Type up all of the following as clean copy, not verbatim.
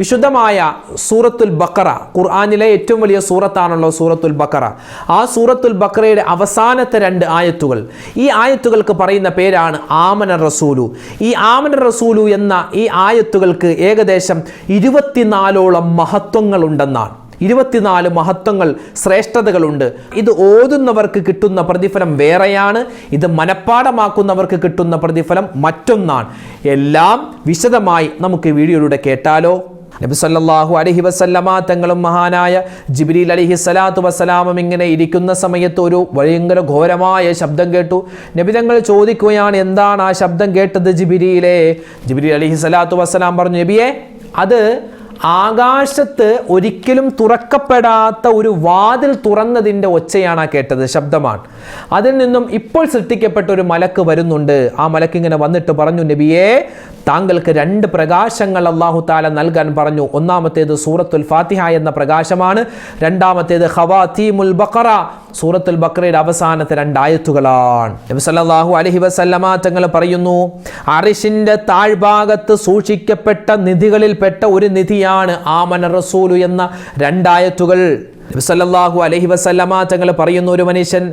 വിശുദ്ധമായ സൂറത്തുൽ ബഖറ, ഖുർആനിലെ ഏറ്റവും വലിയ സൂറത്താണല്ലോ സൂറത്തുൽ ബഖറ. ആ സൂറത്തുൽ ബഖറയുടെ അവസാനത്തെ 2 ആയത്തുകൾ, ഈ ആയത്തുകൾക്ക് പറയുന്ന പേരാണ് ആമന റസൂലു. ഈ ആമന റസൂലു എന്ന ഈ ആയത്തുകൾക്ക് ഏകദേശം 24ഓളം മഹത്വങ്ങളുണ്ടെന്നാണ്. 24 മഹത്വങ്ങൾ, ശ്രേഷ്ഠതകളുണ്ട്. ഇത് ഓതുന്നവർക്ക് കിട്ടുന്ന പ്രതിഫലം വേറെയാണ്, ഇത് മനഃപ്പാഠമാക്കുന്നവർക്ക് കിട്ടുന്ന പ്രതിഫലം മറ്റൊന്നാണ്. എല്ലാം വിശദമായി നമുക്ക് വീഡിയോയിലൂടെ കേട്ടാലോ? നബി സല്ലല്ലാഹു അലൈഹി വസല്ലമ തങ്ങളും മഹാനായ ജിബ്രീൽ അലൈഹി സ്വലാത്തു വസ്സലാമും ഇങ്ങനെ ഇരിക്കുന്ന സമയത്ത് ഒരു ഭയങ്കര ഘോരമായ ശബ്ദം കേട്ടു. നബി തങ്ങൾ ചോദിക്കുകയാണ്, എന്താണ് ആ ശബ്ദം കേട്ടത് ജിബ്രീലേ? ജിബ്രീൽ അലൈഹി സ്വലാത്തു വസ്സലാം പറഞ്ഞു, നബിയെ, അത് ആകാശത്ത് ഒരിക്കലും തുറക്കപ്പെടാത്ത ഒരു വാതിൽ തുറന്നതിൻ്റെ ഒച്ചയാണ് കേട്ടത്, ശബ്ദമാണ്. അതിൽ നിന്നും ഇപ്പോൾ സൃഷ്ടിക്കപ്പെട്ട ഒരു മലക്ക് വരുന്നുണ്ട്. ആ മലക്ക് ഇങ്ങനെ വന്നിട്ട് പറഞ്ഞു, നബിയെ, താങ്കൾക്ക് 2 പ്രകാശങ്ങൾ അല്ലാഹു തആല നൽകാൻ പറഞ്ഞു. ഒന്നാമത്തേത് സൂറത്തുൽ ഫാത്തിഹ എന്ന പ്രകാശമാണ്. രണ്ടാമത്തേത് ഖവാതീമുൽ ബഖറ, സൂറത്തുൽ ബഖറയുടെ അവസാനത്തെ 2 ആയത്തുകളാണ്. നബി സല്ലല്ലാഹു അലൈഹി വസല്ലമ തങ്ങൾ പറയുന്നു, അർശിന്റെ താഴ്ഭാഗത്ത് സൂക്ഷിക്കപ്പെട്ട നിധികളിൽപ്പെട്ട ഒരു നിധിയാണ് ആമന റസൂലു എന്ന 2 ആയത്തുകൾ. നബി സല്ലല്ലാഹു അലൈഹി വസല്ലമ തങ്ങൾ പറയുന്നു, ഒരു മനുഷ്യൻ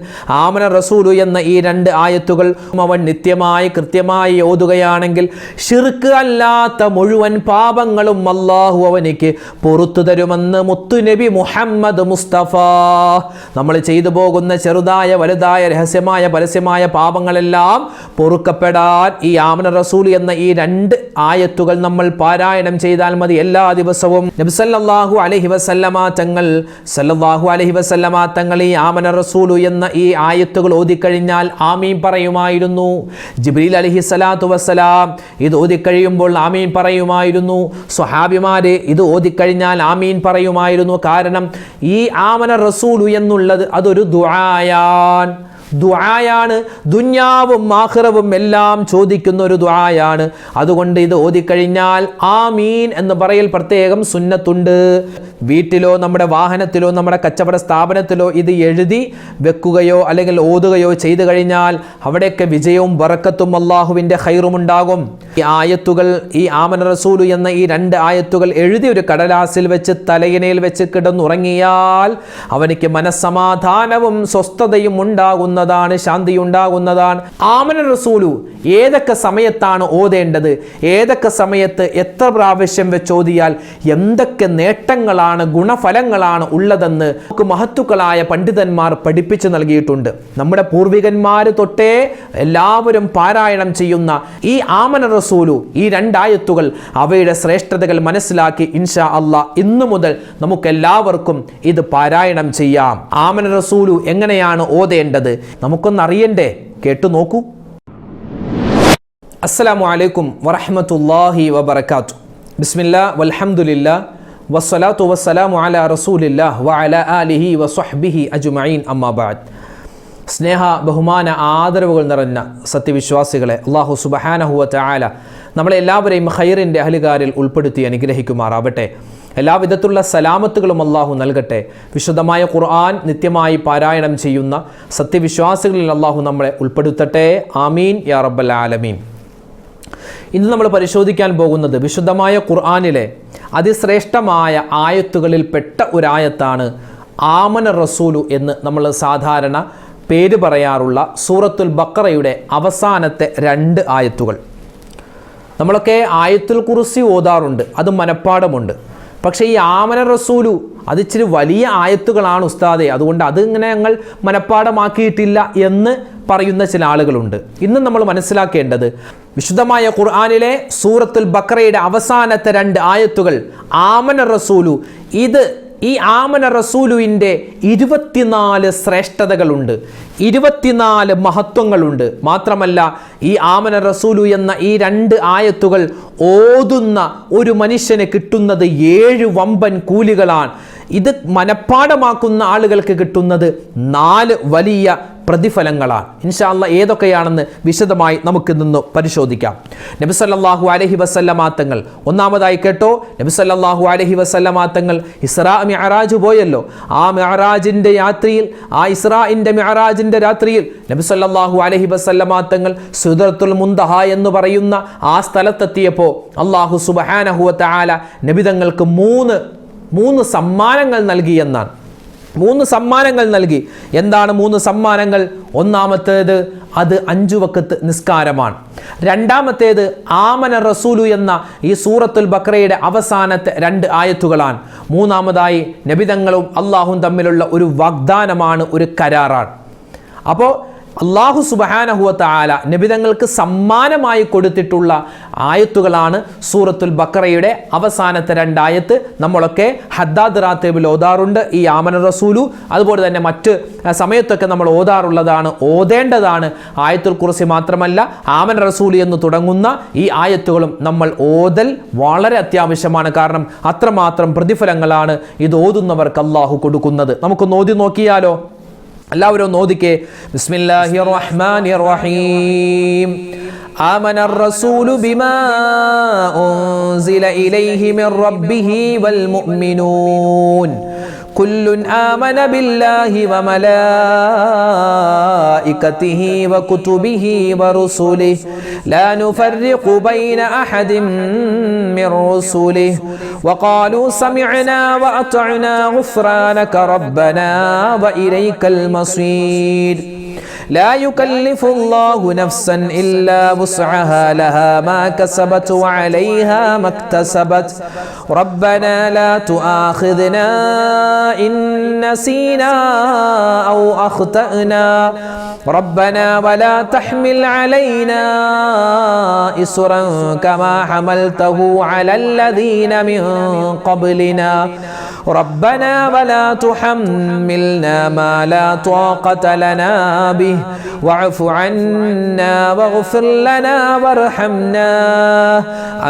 ആമന റസൂലു എന്ന ഈ 2 ആയത്തുകൾ അവൻ നിത്യമായി കൃത്യമായി ഓതുകയാണെങ്കിൽ ശിർക്ക് അല്ലാത്ത മുഴുവൻ പാപങ്ങളും അല്ലാഹു അവനിക്ക് പുറത്തു തരുമെന്ന് മുത്തുനബി മുഹമ്മദ് മുസ്തഫ. നമ്മൾ ചെയ്തു പോകുന്ന ചെറുതായ വലുതായ രഹസ്യമായ പരസ്യമായ പാപങ്ങളെല്ലാം പൊറുക്കപ്പെടാൻ ഈ ആമന റസൂലു എന്ന ഈ 2 ആയത്തുകൾ നമ്മൾ പാരായണം ചെയ്താൽ മതി. എല്ലാ ദിവസവും നബി സല്ലല്ലാഹു അലൈഹി വസല്ലമ തങ്ങൾ ഈ ആമന റസൂലു എന്ന ഈ ആയത്തുകൾ ഓതിക്കഴിഞ്ഞാൽ ആമീൻ പറയുമായിരുന്നു. ജിബ്രീൽ അലൈഹി സ്വലാത്തു വസ്സലാം ഇത് ഓതിക്കഴിയുമ്പോൾ ആമീൻ പറയുമായിരുന്നു. സ്വഹാബിമാര് ഇത് ഓതിക്കഴിഞ്ഞാൽ ആമീൻ പറയുമായിരുന്നു. കാരണം ഈ ആമന റസൂലു എന്നുള്ളത് അതൊരു ദുആയാണ്. ദുനിയാവും ആഖിറവും എല്ലാം ചോദിക്കുന്ന ഒരു ദുആയാണ്. അതുകൊണ്ട് ഇത് ഓതിക്കഴിഞ്ഞാൽ ആമീൻ എന്ന് പറയൽ പ്രത്യേകം സുന്നത്തുണ്ട്. വീട്ടിലോ നമ്മുടെ വാഹനത്തിലോ നമ്മുടെ കച്ചവട സ്ഥാപനത്തിലോ ഇത് എഴുതി വെക്കുകയോ അല്ലെങ്കിൽ ഓതുകയോ ചെയ്തു കഴിഞ്ഞാൽ അവിടെയൊക്കെ വിജയവും ബറക്കത്തും അല്ലാഹുവിൻ്റെ ഖൈറും ഉണ്ടാകും. ഈ ആയത്തുകൾ, ഈ ആമന റസൂലു എന്ന ഈ 2 ആയത്തുകൾ എഴുതി ഒരു കടലാസിൽ വെച്ച് തലയിണയിൽ വെച്ച് കിടന്നുറങ്ങിയാൽ അവനിക്ക് മനസ്സമാധാനവും സ്വസ്ഥതയും ഉണ്ടാകുന്നതാണ്, ശാന്തി ഉണ്ടാകുന്നതാണ്. ആമന റസൂലു ഏതൊക്കെ സമയത്താണ് ഓതേണ്ടത്, ഏതൊക്കെ സമയത്ത് എത്ര പ്രാവശ്യം വെച്ച് ഓതിയാൽ എന്തൊക്കെ നേട്ടങ്ങളാണ്, ഗുണഫലങ്ങളാണ് ഉള്ളതെന്ന് നമുക്ക് മഹത്തുക്കളായ പണ്ഡിതന്മാർ പഠിപ്പിച്ചു നൽകിയിട്ടുണ്ട്. നമ്മുടെ പൂർവികന്മാര് തൊട്ടേ എല്ലാവരും പാരായണം ചെയ്യുന്ന ഈ ആമന റസൂലു, ഈ 2 ആയത്തുകൾ, അവയുടെ ശ്രേഷ്ഠതകൾ മനസ്സിലാക്കി ഇൻഷാ അല്ലാഹ് ഇന്നു മുതൽ നമുക്കെല്ലാവർക്കും ഇത് പാരായണം ചെയ്യാം. ആമന റസൂലു എങ്ങനെയാണ് ഓതേണ്ടത് നമുക്കൊന്നറിയണ്ടേ? കേട്ടു നോക്കൂ. അസ്സലാമു അലൈക്കും വറഹ്മത്തുള്ളാഹി വബറകാതുഹു. ബിസ്മില്ലാഹ് വൽഹംദുലില്ലാഹ് വസ്സലാത്തു വസ്സലാമു അലാ റസൂലില്ലാഹ് വഅലാ ആലിഹി വസ്വഹ്ബിഹി അജ്മഈൻ, അമ്മാ ബഅദ്. സ്നേഹ ബഹുമാന ആദരവുകൾ നിറഞ്ഞ സത്യവിശ്വാസികളെ, അല്ലാഹു സുബ്ഹാനഹു വ തആല നമ്മളെല്ലാവരെയും ഖൈറിൻ്റെ അഹ്ലുകാരിൽ ഉൾപ്പെടുത്തി അനുഗ്രഹിക്കുമാറാവട്ടെ. എല്ലാവിധത്തിലുള്ള സലാമത്തുകളും അല്ലാഹു നൽകട്ടെ. വിശുദ്ധമായ ഖുർആൻ നിത്യമായി പാരായണം ചെയ്യുന്ന സത്യവിശ്വാസികളിൽ അല്ലാഹു നമ്മളെ ഉൾപ്പെടുത്തട്ടെ. ആമീൻ യാ റബ്ബൽ ആലമീൻ. ഇന്ന് നമ്മൾ പരിശോധിക്കാൻ പോകുന്നത് വിശുദ്ധമായ ഖുർആനിലെ അതിശ്രേഷ്ഠമായ ആയത്തുകളിൽപ്പെട്ട ഒരായത്താണ് ആമന റസൂലു എന്ന് നമ്മൾ സാധാരണ പേര് പറയാറുള്ള സൂറത്തുൽ ബഖറയുടെ അവസാനത്തെ 2 ആയത്തുകൾ. നമ്മളൊക്കെ ആയത്തുൽ കുർസി ഓതാറുണ്ട്, അത് മനഃപ്പാഠമുണ്ട്. പക്ഷേ ഈ ആമന റസൂലു അതിച്ചിരി വലിയ ആയത്തുകളാണ് ഉസ്താദെ, അതുകൊണ്ട് അതിങ്ങനെ ഞങ്ങൾ മനഃപ്പാഠമാക്കിയിട്ടില്ല എന്ന് പറയുന്ന ചില ആളുകളുണ്ട്. ഇന്ന് നമ്മൾ മനസ്സിലാക്കേണ്ടത് വിശുദ്ധമായ ഖുർആനിലെ സൂറത്തുൽ ബഖറയുടെ അവസാനത്തെ 2 ആയത്തുകൾ ആമന റസൂലു, ഈ ആമന റസൂലുവിൻ്റെ 24 ശ്രേഷ്ഠതകളുണ്ട്, 24 മഹത്വങ്ങളുണ്ട്. മാത്രമല്ല ഈ ആമന റസൂലു എന്ന ഈ 2 ആയത്തുകൾ ഓതുന്ന ഒരു മനുഷ്യന് കിട്ടുന്നത് 7 വമ്പൻ കൂലികളാണ്. ഇത് മനഃപ്പാഠമാക്കുന്ന ആളുകൾക്ക് കിട്ടുന്നത് 4 വലിയ പ്രതിഫലങ്ങളാണ്. ഇൻഷാ അല്ലാഹ് ഏതൊക്കെയാണെന്ന് വിശദമായി നമുക്ക് നിന്ന് പരിശോധിക്കാം. നബി സല്ലല്ലാഹു അലൈഹി വസല്ലമ തങ്ങൾ ഒന്നാമതായി കേട്ടോ, നബി സല്ലല്ലാഹു അലൈഹി വസല്ലമ തങ്ങൾ ഇസ്രാ മിഅ്റാജ് പോയല്ലോ. ആ മിഅ്റാജിന്റെ യാത്രയിൽ, ആ ഇസ്രാഇന്റെ മിഅ്റാജിന്റെ രാത്രിയിൽ നബി സല്ലല്ലാഹു അലൈഹി വസല്ലമ തങ്ങൾ സിദ്റത്തുൽ മുൻതഹ എന്ന് പറയുന്ന ആ സ്ഥലത്തെത്തിയപ്പോൾ അല്ലാഹു സുബ്ഹാനഹു വ തആല നബി തങ്ങൾക്ക് മൂന്ന് സമ്മാനങ്ങൾ നൽകി എന്നാണ്. 3 സമ്മാനങ്ങൾ നൽകി. എന്താണ് 3 സമ്മാനങ്ങൾ? ഒന്നാമത്തേത് അത് 5 വഖത്ത് നിസ്കാരമാണ്. രണ്ടാമത്തേത് ആമന റസൂലു എന്ന ഈ സൂറത്തുൽ ബഖറയുടെ അവസാനത്തെ 2 ആയത്തുകളാണ്. മൂന്നാമതായി നബിതങ്ങളും അള്ളാഹും തമ്മിലുള്ള ഒരു വാഗ്ദാനമാണ്, ഒരു കരാറാണ്. അപ്പോൾ അല്ലാഹു സുബ്ഹാനഹു വ തആല നബിതങ്ങൾക്ക് സമ്മാനമായി കൊടുത്തിട്ടുള്ള ആയത്തുകളാണ് സൂറത്തുൽ ബഖറയുടെ അവസാനത്തെ 2 ആയത്ത്. നമ്മളൊക്കെ ഹദ്ദാദ് റാത്തീബിൽ ഓതാറുണ്ട് ഈ ആമന റസൂലു. അതുപോലെ തന്നെ മറ്റ് സമയത്തൊക്കെ നമ്മൾ ഓതാറുള്ളതാണ്, ഓതേണ്ടതാണ്. ആയത്തുൽ കുർസി മാത്രമല്ല, ആമന റസൂലു എന്ന് തുടങ്ങുന്ന ഈ ആയത്തുകളും നമ്മൾ ഓതൽ വളരെ അത്യാവശ്യമാണ്. കാരണം അത്രമാത്രം പ്രതിഫലങ്ങളാണ് ഇത് ഓതുന്നവർക്ക് അല്ലാഹു കൊടുക്കുന്നത്. നമുക്കൊന്ന് ഓതി നോക്കിയാലോ? എല്ലാവരും നോദിക്കേ. ബിസ്മില്ലാഹിർ റഹ്മാനിർ റഹീം. ആമനർ റസൂലു ബിമാ ഉൻസില ഇലൈഹി മിർ റബ്ബിഹി വൽ മുഅ്മിനൂൻ കുല്ലുൻ ആമന ബില്ലാഹി വ മലായികതിഹി വ കുതുബിഹി വ റുസുലിഹി ലാ നുഫർരിഖു ബൈന അഹദിൻ മിർ റുസുലിഹി وقالوا سمعنا وأطعنا غفرانك ربنا وإليك المصير لا يكلف الله نفسا إلا وسعها لها ما كسبت وعليها ما اكتسبت ربنا لا تؤاخذنا إن نسينا أو أخطأنا ربنا ولا تحمل علينا إصرا كما حملته على الذين من قبلنا ربنا ولا تحملنا ما لا طاقة لنا به واعف عنا واغفر لنا وارحمنا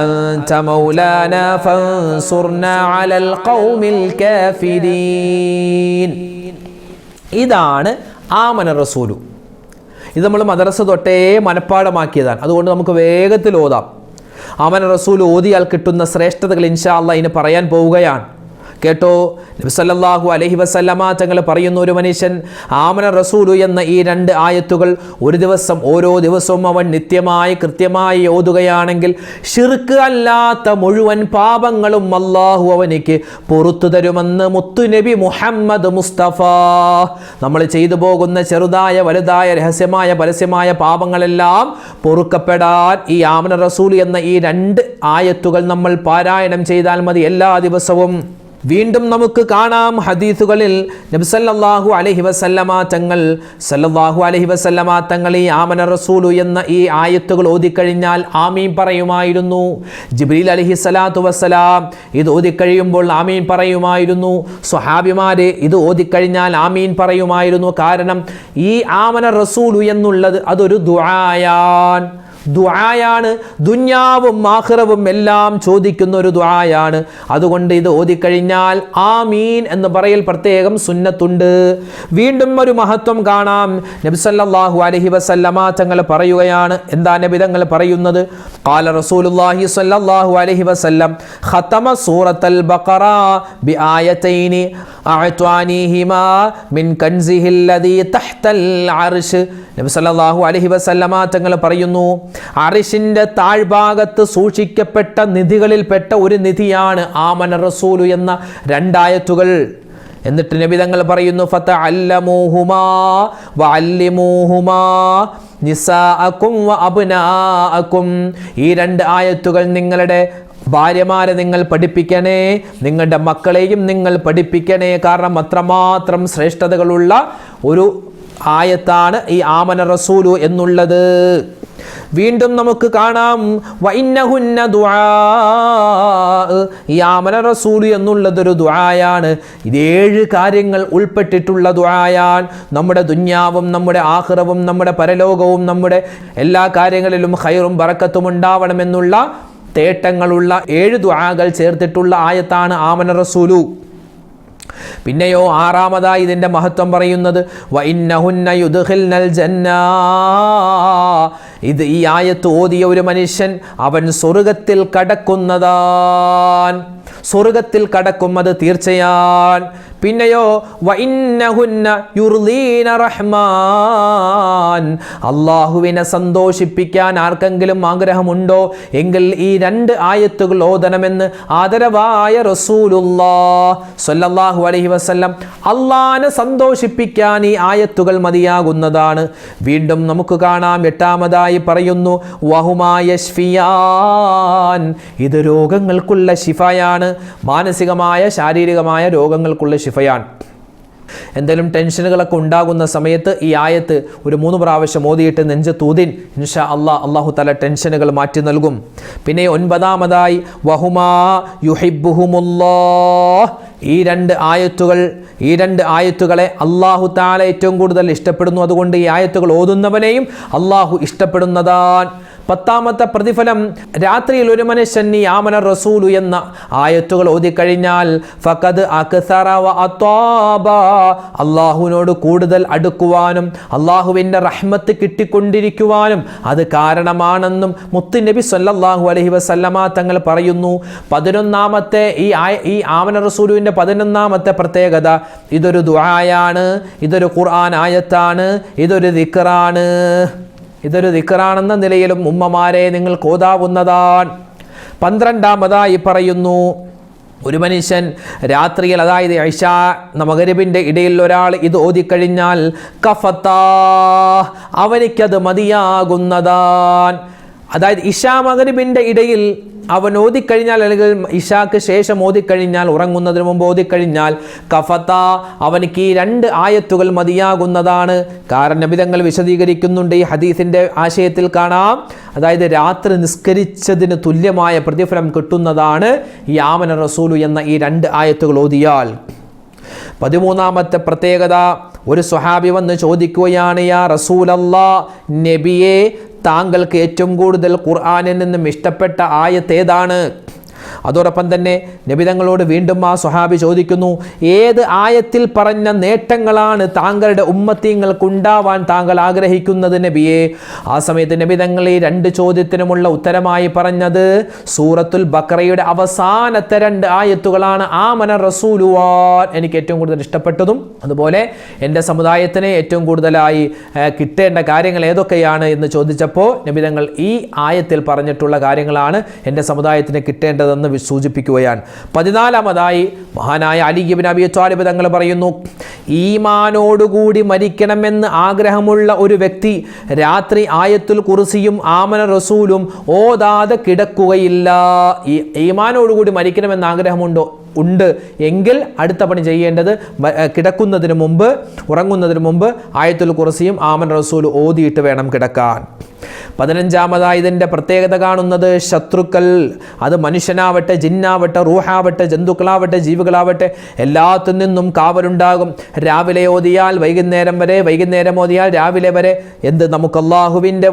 أنت مولانا فانصرنا على القوم الكافرين. ഇതാണ് ആമന റസൂലു. ഇത് നമ്മൾ മദ്രസ തൊട്ടേ മനഃപ്പാഠമാക്കിയതാണ്. അതുകൊണ്ട് നമുക്ക് വേഗത്തിൽ ഓതാം. ആമന റസൂൽ ഓതിയാൽ കിട്ടുന്ന ശ്രേഷ്ഠതകൾ ഇൻഷാ അല്ലാഹ് ഇനി പറയാൻ പോവുകയാണ്. കേട്ടോ, നബി സല്ലല്ലാഹു അലൈഹി വസല്ലമ തങ്ങൾ പറയുന്ന ഒരു മനുഷ്യൻ ആമന റസൂലു എന്ന ഈ 2 ആയത്തുകൾ ഒരു ദിവസം, ഓരോ ദിവസവും അവൻ നിത്യമായി കൃത്യമായി ഓതുകയാണെങ്കിൽ ശിർക്ക് അല്ലാത്ത മുഴുവൻ പാപങ്ങളും അല്ലാഹു അവനിക്ക് പുറത്തു തരുമെന്ന് മുത്തുനബി മുഹമ്മദ് മുസ്തഫ. നമ്മൾ ചെയ്തു പോകുന്ന ചെറുതായ വലുതായ രഹസ്യമായ പരസ്യമായ പാപങ്ങളെല്ലാം പൊറുക്കപ്പെടാൻ ഈ ആമന റസൂൽ എന്ന ഈ 2 ആയത്തുകൾ നമ്മൾ പാരായണം ചെയ്താൽ മതി എല്ലാ ദിവസവും. വീണ്ടും നമുക്ക് കാണാം ഹദീസുകളിൽ നബി സല്ലല്ലാഹു അലൈഹി വസല്ലമ തങ്ങൾ ഈ ആമന റസൂലു എന്ന ഈ ആയത്തുകൾ ഓതിക്കഴിഞ്ഞാൽ ആമീൻ പറയുമായിരുന്നു. ജിബ്രീൽ അലൈഹിസ്സലാത്തു വസ്സലാം ഇത് ഓതിക്കഴിയുമ്പോൾ ആമീൻ പറയുമായിരുന്നു. സ്വഹാബിമാരെ ഇത് ഓതിക്കഴിഞ്ഞാൽ ആമീൻ പറയുമായിരുന്നു. കാരണം ഈ ആമന റസൂലു എന്നുള്ളത് അതൊരു ദുആയാണ്. ദുനിയാവും ആഖിറവും എല്ലാം ചോദിക്കുന്ന ഒരു ദുആയാണ്. അതുകൊണ്ട് ഇത് ഓതിക്കഴിഞ്ഞാൽ ആമീൻ എന്ന് പറയൽ പ്രത്യേകം സുന്നത്തുണ്ട്. വീണ്ടും ഒരു മഹത്വം കാണാം. നബി സല്ലല്ലാഹു അലൈഹി വസല്ലമ തങ്ങൾ പറയുകയാണ്. എന്താ നബി തങ്ങൾ പറയുന്നത്? ഖാല റസൂലുള്ളാഹി സ്വല്ലല്ലാഹു അലൈഹി വസല്ലം ഖതമ സൂറത്തുൽ ബഖറ ബിആയതൈനി അഅത്വാനിഹിമാ മിൻ കൻസിഹിൽ ലദീ തഹ്തൽ അർശ്. നബി സല്ലല്ലാഹു അലൈഹി വസല്ലമ തങ്ങൾ പറയുന്നു, അർശിന്റെ താഴ്ഭാഗത്ത് സൂക്ഷിക്കപ്പെട്ട നിധികളിൽപ്പെട്ട ഒരു നിധിയാണ് ആമന റസൂലു എന്ന 2 ആയത്തുകൾ. എന്നിട്ട് നബി തങ്ങൾ പറയുന്നു, ഫതഅല്ലമൂഹുമാ വഅല്ലിമൂഹുമാ നിസാഅകും വഅബ്നാഅകും. ഈ 2 ആയത്തുകൾ നിങ്ങളുടെ ഭാര്യമാരെ നിങ്ങൾ പഠിപ്പിക്കണേ, നിങ്ങളുടെ മക്കളെയും നിങ്ങൾ പഠിപ്പിക്കണേ. കാരണം അത്രമാത്രം ശ്രേഷ്ഠതകളുള്ള ഒരു ആയത്താണ് ഈ ആമന റസൂലു എന്നുള്ളത്. വീണ്ടും നമുക്ക് കാണാം വഇന്നഹുന്ന ദുആ. ഈ ആമന റസൂൽ എന്നുള്ളതൊരു ദുആയാണ്. ഇത് 7 കാര്യങ്ങൾ ഉൾപ്പെട്ടിട്ടുള്ള ദുആയാണ്. നമ്മുടെ ദുനിയാവും നമ്മുടെ ആഖിറവും നമ്മുടെ പരലോകവും നമ്മുടെ എല്ലാ കാര്യങ്ങളിലും ഖൈറും ബറക്കത്തും ഉണ്ടാവണമെന്നുള്ള തേട്ടങ്ങളുള്ള 7 ദുആകൾ ചേർത്തിട്ടുള്ള ആയത്താണ് ആമന റസൂലു. പിന്നെയോ ആറാമതായി ഇതിൻ്റെ മഹത്വം പറയുന്നത് വഇന്നഹുന്ന യുദ്ഖിൽനൽ ജന്ന. ഇത് ഈ ആയത്ത് ഓതിയ ഒരു മനുഷ്യൻ അവൻ സ്വർഗത്തിൽ സ്വർഗത്തിൽ കടക്കും, അത് തീർച്ചയാണ്. പിന്നെയോ വഇന്നഹുന്ന യുർദീന റഹ്മാൻ. അല്ലാഹുവിനെ സന്തോഷിപ്പിക്കാൻ ആർക്കെങ്കിലും ആഗ്രഹമുണ്ടോ എങ്കിൽ ഈ 2 ആയത്തുകൾ ഓതണമെന്ന് ആദരവായ റസൂലുള്ളാഹി സ്വല്ലല്ലാഹു അലൈഹി വസല്ലം അല്ലാഹനെ സന്തോഷിപ്പിക്കാൻ ഈ ആയത്തുകൾ മതിയാകുന്നതാണ്. വീണ്ടും നമുക്ക് കാണാം 8-മതായി പറയുന്നു വഹുമാ യശ്ഫിയാൻ. ഇത് രോഗങ്ങൾക്കുള്ള ശിഫയാണ്, മാനസികമായ ശാരീരികമായ രോഗങ്ങൾക്കുള്ള ശിഫയാണ്. എന്തെങ്കിലും ടെൻഷനുകളൊക്കെ ഉണ്ടാകുന്ന സമയത്ത് ഈ ആയത്ത് ഒരു 3 പ്രാവശ്യം ഓതിയിട്ട് നെഞ്ചത്തൂതിൻ ഇൻഷാ അല്ലാഹു തആല ടെൻഷനുകൾ മാറ്റി നൽകും. പിന്നെ 9-മതായി വഹുമാ യുഹിബ്ബുഹുമുല്ലാഹ്. ഈ 2 ആയത്തുകളെ അല്ലാഹു തആല ഏറ്റവും കൂടുതൽ ഇഷ്ടപ്പെടുന്നു. അതുകൊണ്ട് ഈ ആയത്തുകൾ ഓതുന്നവനെയും അല്ലാഹു ഇഷ്ടപ്പെടുന്നതാണ്. 10-മത്തെ പ്രതിഫലം, രാത്രിയിൽ ഒരു മനുഷ്യൻ ഈ ആമന റസൂലു എന്ന ആയത്തുകൾ ഓതിക്കഴിഞ്ഞാൽ ഫഖദ് അക്സറ വ അത്വാബ, അല്ലാഹുവിനോട് കൂടുതൽ അടുക്കുവാനും അല്ലാഹുവിൻ്റെ റഹ്മത്ത് കിട്ടിക്കൊണ്ടിരിക്കുവാനും അത് കാരണമാണെന്നും മുത്തുനബി സല്ലല്ലാഹു അലൈഹി വസല്ലമ തങ്ങൾ പറയുന്നു. 11-മത്തെ ഈ ആമന റസൂലുവിൻ്റെ 11-മത്തെ പ്രത്യേകത, ഇതൊരു ദുആയാണ്, ഇതൊരു ഖുർആൻ ആയത്താണ്, ഇതൊരു ദിക്റാണെന്ന നിലയിലും ഉമ്മമാരെ നിങ്ങൾക്ക് ഓതാവുന്നതാണ്. 12-മതായി പറയുന്നു ഒരു മനുഷ്യൻ രാത്രിയിൽ, അതായത് ഇശാ മഗ്‌രിബിൻ്റെ ഇടയിൽ ഒരാൾ ഇത് ഓതിക്കഴിഞ്ഞാൽ കഫത്താ, അവനിക്കത് മതിയാകുന്നതാണ്. അതായത് ഇശാ മഗ്‌രിബിൻ്റെ ഇടയിൽ അവൻ ഓതിക്കഴിഞ്ഞാൽ, അല്ലെങ്കിൽ ഇശാക്ക് ശേഷം ഓതിക്കഴിഞ്ഞാൽ, ഉറങ്ങുന്നതിന് മുമ്പ് ഓതിക്കഴിഞ്ഞാൽ കഫത്ത, അവനിക്ക് ഈ 2 ആയത്തുകൾ മതിയാകുന്നതാണ്. കാരണം നബി തങ്ങൾ വിശദീകരിക്കുന്നുണ്ട്, ഈ ഹദീസിൻ്റെ ആശയത്തിൽ കാണാം, അതായത് രാത്രി നിസ്കരിച്ചതിന് തുല്യമായ പ്രതിഫലം കിട്ടുന്നതാണ് ഈ ആമന റസൂലു എന്ന ഈ 2 ആയത്തുകൾ ഓതിയാൽ. 13-മത്തെ പ്രത്യേകത, ഒരു സ്വഹാബി വന്ന് ചോദിക്കുകയാണ്, യാ റസൂലല്ലാഹ്, നബിയെ താങ്കൾക്ക് ഏറ്റവും കൂടുതൽ ഖുർആനിൽ നിന്നും ഇഷ്ടപ്പെട്ട ആയത്ത് ഏതാണ്? അതോടൊപ്പം തന്നെ നബി തങ്ങളോട് വീണ്ടും ആ സ്വഹാബി ചോദിക്കുന്നു, ഏത് ആയത്തിൽ പറഞ്ഞ നേട്ടങ്ങളാണ് താങ്കളുടെ ഉമ്മത്തീങ്ങൾക്ക് ഉണ്ടാവാൻ താങ്കൾ ആഗ്രഹിക്കുന്നത് നബിയെ? ആ സമയത്ത് നബി തങ്ങൾ ഈ 2 ചോദ്യത്തിനുമുള്ള ഉത്തരമായി പറഞ്ഞത് സൂറത്തുൽ ബഖറയുടെ അവസാനത്തെ 2 ആയത്തുകളാണ്. ആമന റസൂലുവാൻ എനിക്ക് ഏറ്റവും കൂടുതൽ ഇഷ്ടപ്പെട്ടതും അതുപോലെ എൻ്റെ സമുദായത്തിന് ഏറ്റവും കൂടുതലായി കിട്ടേണ്ട കാര്യങ്ങൾ ഏതൊക്കെയാണ് എന്ന് ചോദിച്ചപ്പോൾ നബി തങ്ങൾ ഈ ആയത്തിൽ പറഞ്ഞിട്ടുള്ള കാര്യങ്ങളാണ് എൻ്റെ സമുദായത്തിന് കിട്ടേണ്ടതെന്ന് സൂചിപ്പിക്കുകയാണ്. 14-മതായി മഹാനായ അലി ഇബ്നു അബീ ത്വാലിബ് തങ്ങൾ പറയുന്നു, ഈമാനോടുകൂടി മരിക്കണമെന്ന് ആഗ്രഹമുള്ള ഒരു വ്യക്തി രാത്രി ആയത്തുൽ കുർസിയും ആമന റസൂലും ഓതാതെ കിടക്കുകയില്ല. ഈ ഈമാനോടുകൂടി മരിക്കണമെന്ന് ആഗ്രഹമുണ്ടോ? ഉണ്ട് എങ്കിൽ അടുത്ത പണി ചെയ്യേണ്ടത് കിടക്കുന്നതിന് മുമ്പ്, ഉറങ്ങുന്നതിന് മുമ്പ് ആയത്തുൽ കുർസിയും ആമന റസൂൽ ഓതിയിട്ട് വേണം കിടക്കാൻ. 15-മതായി ഇതിൻ്റെ പ്രത്യേകത കാണുന്നത്, ശത്രുക്കൾ, അത് മനുഷ്യനാവട്ടെ, ജിന്നാവട്ടെ, റൂഹാവട്ടെ, ജന്തുക്കളാവട്ടെ, ജീവികളാവട്ടെ, എല്ലാത്തിൽ നിന്നും കാവലുണ്ടാകും. രാവിലെ ഓതിയാൽ വൈകുന്നേരം വരെ, വൈകുന്നേരം ഓതിയാൽ രാവിലെ വരെ നമുക്ക് അല്ലാഹുവിൻ്റെ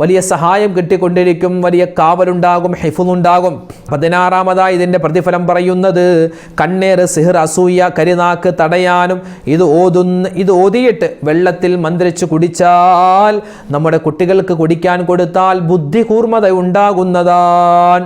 വലിയ സഹായം കിട്ടിക്കൊണ്ടിരിക്കും, വലിയ കാവലുണ്ടാകും, ഹിഫ്ളുണ്ടാകും. 16-മതായി ഇതിൻ്റെ പ്രതിഫലം പറയുന്നത്, കണ്ണേറ്, സിഹർ, അസൂയ, കരിനാക്ക് തടയാനും ഇത് ഓതിയിട്ട് വെള്ളത്തിൽ മന്ത്രിച്ച് കുടിച്ചാൽ, നമ്മുടെ കുട്ടികൾക്ക് കുടിക്കാൻ കൊടുത്താൽ ബുദ്ധി കൂർമ്മത ഉണ്ടാകുന്നതാണ്.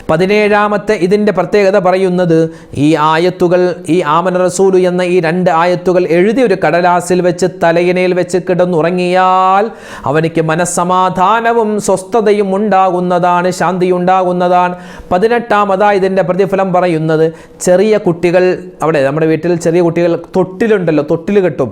17-മത്തെ ഇതിൻ്റെ പ്രത്യേകത പറയുന്നത്, ഈ ആയത്തുകൾ, ഈ ആമന റസൂലു എന്ന ഈ 2 ആയത്തുകൾ എഴുതി ഒരു കടലാസിൽ വെച്ച് തലയിണയിൽ വെച്ച് കിടന്നുറങ്ങിയാൽ അവനിക്ക് മനസ്സമാധാനവും സ്വസ്ഥതയും ഉണ്ടാകുന്നതാണ്, ശാന്തി ഉണ്ടാകുന്നതാണ്. 18-മതായി ഇതിൻ്റെ പ്രതിഫലം പറയുന്നത്, ചെറിയ കുട്ടികൾ, അവിടെ നമ്മുടെ വീട്ടിൽ ചെറിയ കുട്ടികൾ തൊട്ടിലുണ്ടല്ലോ, തൊട്ടിൽ കെട്ടും.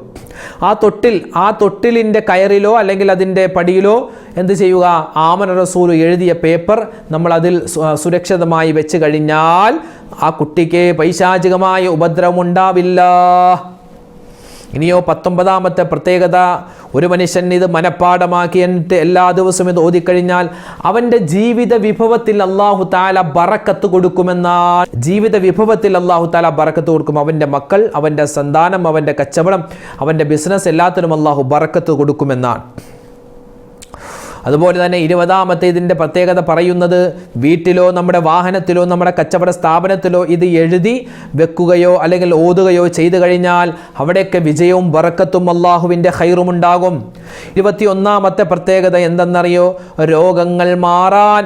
ആ തൊട്ടിലിൻ്റെ കയറിലോ അല്ലെങ്കിൽ അതിൻ്റെ പടിയിലോ എന്ത് ചെയ്യുക, ആമന റസൂൽ എഴുതിയ പേപ്പർ നമ്മൾ അതിൽ സുരക്ഷിതമായി വെച്ച് കഴിഞ്ഞാൽ ആ കുട്ടിക്ക് പൈശാചികമായ ഉപദ്രവം ഉണ്ടാവില്ല. ഇനിയോ 19-മത്തെ പ്രത്യേകത, ഒരു മനുഷ്യൻ ഇത് മനഃപ്പാഠമാക്കിയിട്ട് എല്ലാ ദിവസവും ഇത് ഓതിക്കഴിഞ്ഞാൽ അവൻ്റെ ജീവിത വിഭവത്തിൽ അല്ലാഹു തആല ബറക്കത്ത് കൊടുക്കുമെന്നാൽ, ജീവിത വിഭവത്തിൽ അല്ലാഹു തആല ബറക്കത്ത് കൊടുക്കും. അവൻ്റെ മക്കൾ, അവൻ്റെ സന്താനം, അവൻ്റെ കച്ചവടം, അവൻ്റെ ബിസിനസ്, എല്ലാത്തിനും അല്ലാഹു ബറക്കത്ത് കൊടുക്കുമെന്നാണ്. അതുപോലെ തന്നെ 20-ാമത്തേതിൻ്റെ പ്രത്യേകത പറയുന്നത് വീട്ടിലോ നമ്മുടെ വാഹനത്തിലോ നമ്മുടെ കച്ചവട സ്ഥാപനത്തിലോ ഇത് എഴുതി വെക്കുകയോ അല്ലെങ്കിൽ ഓതുകയോ ചെയ്തു കഴിഞ്ഞാൽ അവിടെയൊക്കെ വിജയവും ബറക്കത്തും അള്ളാഹുവിൻ്റെ ഖൈറും ഉണ്ടാകും. 21-ാമത്തെ പ്രത്യേകത എന്തെന്നറിയോ? രോഗങ്ങൾ മാറാൻ,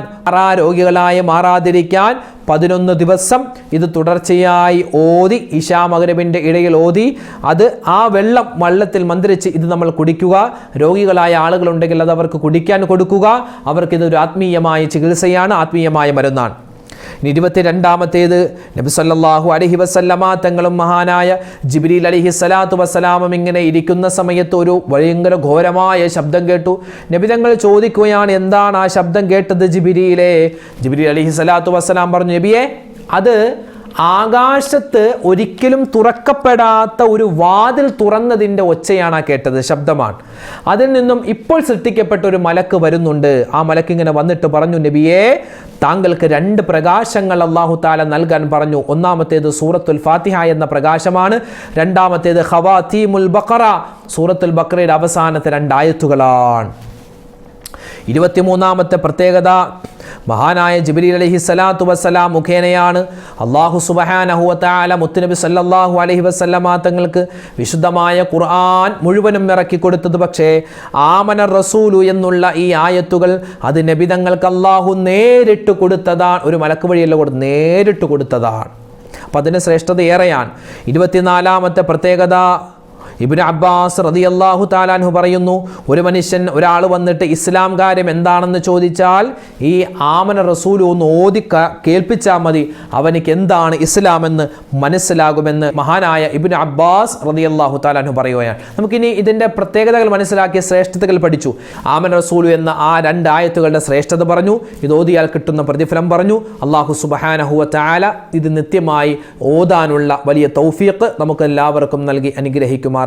രോഗികളായി മാറാതിരിക്കാൻ 11 ദിവസം ഇത് തുടർച്ചയായി ഓതി, ഇശാ മഗ്‌രിബിൻ്റെ ഇടയിൽ ഓതി, അത് ആ വെള്ളത്തിൽ മന്ത്രിച്ച് ഇത് നമ്മൾ കുടിക്കുക. രോഗികളായ ആളുകളുണ്ടെങ്കിൽ അത് അവർക്ക് കുടിക്കാൻ കൊടുക്കുക. അവർക്കിതൊരു ആത്മീയമായ ചികിത്സയാണ്, ആത്മീയമായ മരുന്നാണ്. ഇനി 22-ാമത്തേത് നബി സല്ലല്ലാഹു അലൈഹി വസല്ലമ തങ്ങളും മഹാനായ ജിബ്രീൽ അലൈഹി സ്വലാത്തു വസ്സലാമും ഇങ്ങനെ ഇരിക്കുന്ന സമയത്ത് ഒരു ഭയങ്കര ഘോരമായ ശബ്ദം കേട്ടു. നബി തങ്ങൾ ചോദിക്കുകയാണ്, എന്താണ് ആ ശബ്ദം കേട്ടത് ജിബ്രീലേ? ജിബ്രീൽ അലൈഹി സ്വലാത്തു വസ്സലാം പറഞ്ഞു, നബിയെ, അത് ആകാശത്ത് ഒരിക്കലും തുറക്കപ്പെടാത്ത ഒരു വാതിൽ തുറന്നതിൻ്റെ ഒച്ചയാണ് കേട്ടത്, ശബ്ദമാണ്. അതിൽ നിന്നും ഇപ്പോൾ സൃഷ്ടിക്കപ്പെട്ട ഒരു മലക്ക് വരുന്നുണ്ട്. ആ മലക്ക് ഇങ്ങനെ വന്നിട്ട് പറഞ്ഞു, നബിയെ, താങ്കൾക്ക് 2 പ്രകാശങ്ങൾ അല്ലാഹു തആല നൽകാൻ പറഞ്ഞു. ഒന്നാമത്തേത് സൂറത്തുൽ ഫാത്തിഹ എന്ന പ്രകാശമാണ്. രണ്ടാമത്തേത് ഖവാതീമുൽ ബഖറ, സൂറത്തുൽ ബഖറയുടെ അവസാനത്തെ 2 ആയത്തുകളാണ്. 23-ാമത്തെ പ്രത്യേകത മഹാനായ ജിബ്രീൽ അലൈഹി സ്വലാത്തു വസ്സലാം മുഖേനയാണ് അല്ലാഹു സുബ്ഹാനഹു വ തആല മുത്തുനബി സല്ലല്ലാഹു അലൈഹി വസല്ലമ തങ്ങൾക്ക് വിശുദ്ധമായ ഖുർആൻ മുഴുവനും ഇറക്കി കൊടുത്തത്. പക്ഷേ ആമന റസൂലു എന്നുള്ള ഈ ആയത്തുകൾ അത് നബി തങ്ങൾക്ക് അല്ലാഹു നേരിട്ട് കൊടുത്തതാണ്, ഒരു മലക്ക് വഴിയല്ല കൊടുത്ത്, നേരിട്ട് കൊടുത്തതാണ്. അപ്പം അതിന് ശ്രേഷ്ഠത ഏറെയാണ്. 24-ാമത്തെ പ്രത്യേകത ഇബ്നു അബ്ബാസ് റളിയല്ലാഹു തആല അൻഹു പറയുന്നു, ഒരാൾ വന്നിട്ട് ഇസ്ലാം കാര്യം എന്താണെന്ന് ചോദിച്ചാൽ ഈ ആമന റസൂൽ ഒന്ന് ഓതി കേൾപ്പിച്ചാൽ മതി, അവനിക്ക് എന്താണ് ഇസ്ലാം എന്ന് മനസ്സിലാകുമെന്ന് മഹാനായ ഇബ്നു അബ്ബാസ് റളിയല്ലാഹു തആല അൻഹു പറയുകയാണ്. നമുക്കിനി ഇതിൻ്റെ പ്രത്യേകതകൾ മനസ്സിലാക്കിയ ശ്രേഷ്ഠതകൾ പഠിച്ചു. ആമന റസൂൽ എന്ന ആ 2 ആയത്തുകളുടെ ശ്രേഷ്ഠത പറഞ്ഞു, ഇത് ഓതിയാൽ കിട്ടുന്ന പ്രതിഫലം പറഞ്ഞു. അല്ലാഹു സുബ്ഹാനഹു വ തആല ഇത് നിത്യമായി ഓതാനുള്ള വലിയ തൗഫീഖ് നമുക്ക് എല്ലാവർക്കും നൽകി അനുഗ്രഹിക്കുമാറാവട്ടെ.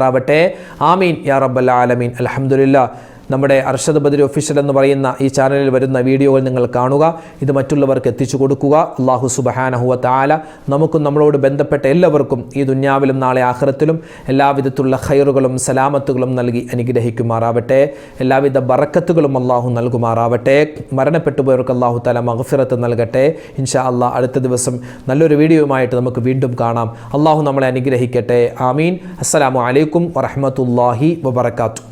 ആമീൻ യാ റബ്ബൽ ആലമീൻ. അൽഹംദുലില്ലാഹ്. നമ്മുടെ അർഷദ് ബദരി ഒഫീഷ്യൽ എന്ന് പറയുന്ന ഈ ചാനലിൽ വരുന്ന വീഡിയോകൾ നിങ്ങൾ കാണുക, ഇത് മറ്റുള്ളവർക്ക് എത്തിച്ചു കൊടുക്കുക. അല്ലാഹു സുബ്ഹാനഹു വ തആല നമുക്കും നമ്മളോട് ബന്ധപ്പെട്ട എല്ലാവർക്കും ഈ ദുനിയാവിലും നാളെ ആഖിറത്തിലും എല്ലാവിധത്തിലുള്ള ഖൈറുകളും സലാമത്തുകളും നൽകി അനുഗ്രഹിക്കുമാറാവട്ടെ. എല്ലാവിധ ബറക്കത്തുകളും അല്ലാഹു നൽകുമാറാവട്ടെ. മരണപ്പെട്ടു പോയവർക്ക് അല്ലാഹു തആല മഗ്ഫിറത്ത് നൽകട്ടെ. ഇൻഷാ അല്ലാഹ് അടുത്ത ദിവസം നല്ലൊരു വീഡിയോയുമായിട്ട് നമുക്ക് വീണ്ടും കാണാം. അല്ലാഹു നമ്മളെ അനുഗ്രഹിക്കട്ടെ. ആമീൻ. അസ്സലാമു അലൈക്കും വറഹ്മത്തുള്ളാഹി വബറകാതുഹു.